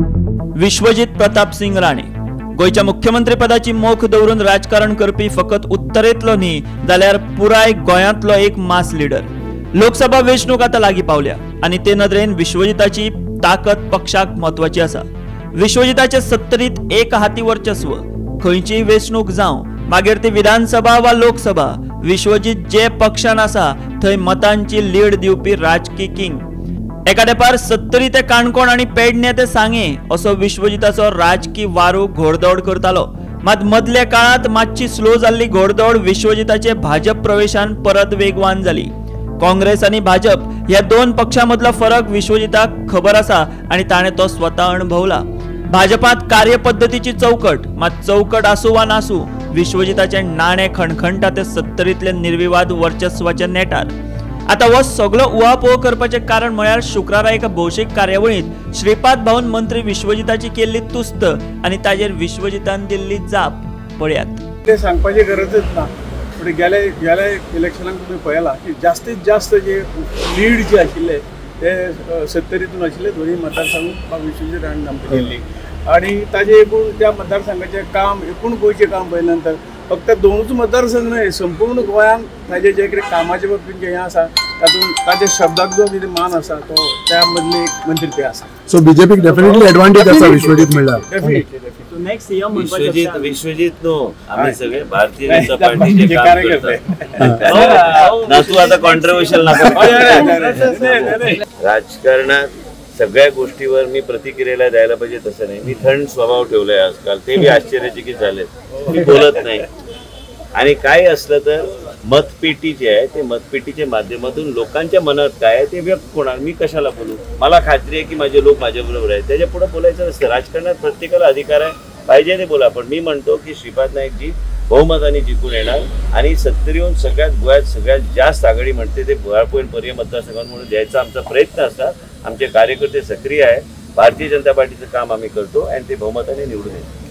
विश्वजित प्रताप सिंग राणे गोयच्या मुख्यमंत्री पदाची मोख दवरून राजकारण करपी फकत उत्तरेतलो न्ही जाल्यार पुराय गोंयांतलो एक मास लीडर। लोकसभा वेंचणूक आता लागीं पावल्या आनी ते नदरेन विश्वजिताची ताकद पक्षाक महत्वाची आसा। विश्वजिताचे सत्तरीत एक हाती वर्चस्व, खंयचीय वेंचणूक जावं मागीर ती विधानसभा वा लोकसभा, विश्वजित जे पक्षान आसा थंय मतांची लीड दिवपी राजकी किंग। एका तेंपार सत्तरी ते काणकोण आनी पेडणे ते सांगे असो विश्वजिताचो राजकी वारू घोडदौड करतालो। मात मदल्या काळात मातशी स्लो जाल्ली घोडदौड विश्वजिताचे भाजप प्रवेशान परत वेगवान जाली। काँग्रेस आनी भाजप ह्या दोन पक्षांमधलो फरक विश्वजिताक खबर आसा आनी ताणें तो स्वता अणभवला। भाजपात कार्यपद्धतीची चौकट, मात चौकट आसूं वा नासूं विश्वजिताचे नाणे खणखणटा ते सत्तरीतले निर्विवाद वर्चस्वाच्या नेटार। आता हो सगळो उहापोह करपाचे कारण म्हळ्यार शुक्रारा एका भौशीक कार्यावळीत श्रीपाद भाऊन मंत्री विश्वजिताची केल्ली तुस्त आनी ताजेर विश्वजितान दिल्ली जाप पळयात। ते सांगपाची गरजच ना, पण गेल्या इलेक्शनाक तुम्ही पळयला की जास्तीत जास्त जे लीड जे आशिल्ले ते सत्तरीतून आशिल्ले दोन्ही मतदारसंघ विश्वजित राणे आमकां केल्ली आणि ताजे एकूण त्या मतदारसंघाचे काम एकूण गोंयचें काम पळयल्यानंतर फक्त दोनूच मतदारसंघ न्हय संपूर्ण गोंयांत ताजे जे कितें कामाच्या बाबतींत जें आसा तातूंत ताजे शब्दाक जो कितें मान आसा तो त्या मदले एक मंत्री ते आसा। सो बीजेपीक डेफिनेटली एडवांटेज आसा विश्वजित म्हणल्यार। डेफिनेटली नेक्स्ट सीएम विश्वजित नो आम्ही सगळे भारतीय जनता पार्टीचे कार्यकर्ते ना। तू आता कॉन्ट्रोवर्शियल राजकारणात सगळ्या गोष्टीवर मी प्रतिक्रियेला द्यायला पाहिजे तसं नाही। मी थंड स्वभाव ठेवलाय आजकाल, ते बी आश्चर्यचकित झालेत, मी बोलत नाही। आणि काय असलं तर मतपेटी जे आहे ते मतपेटीच्या माध्यमातून लोकांच्या मनात काय आहे ते व्यक्त होणार। मी कशाला बोलू? मला खात्री आहे की माझे लोक माझ्याबरोबर आहेत, त्याच्या पुढे बोलायचं नसतं। राजकारणात प्रत्येकाला अधिकार आहे, पाहिजे ते बोला। पण मी म्हणतो की श्रीपाद नाईकजी बहुमताने जिंकून येणार आणि सत्तरीहून सगळ्यात गोव्यात सगळ्यात जास्त आघाडी म्हणते ते भुयारपोईन पर्याय मतदारसंघांमुळे द्यायचा आमचा प्रयत्न असतात। आमचे कार्यकर्ते सक्रिय आहे, भारतीय जनता पार्टीचं काम आम्ही करतो आणि ते बहुमताने निवडून येतात।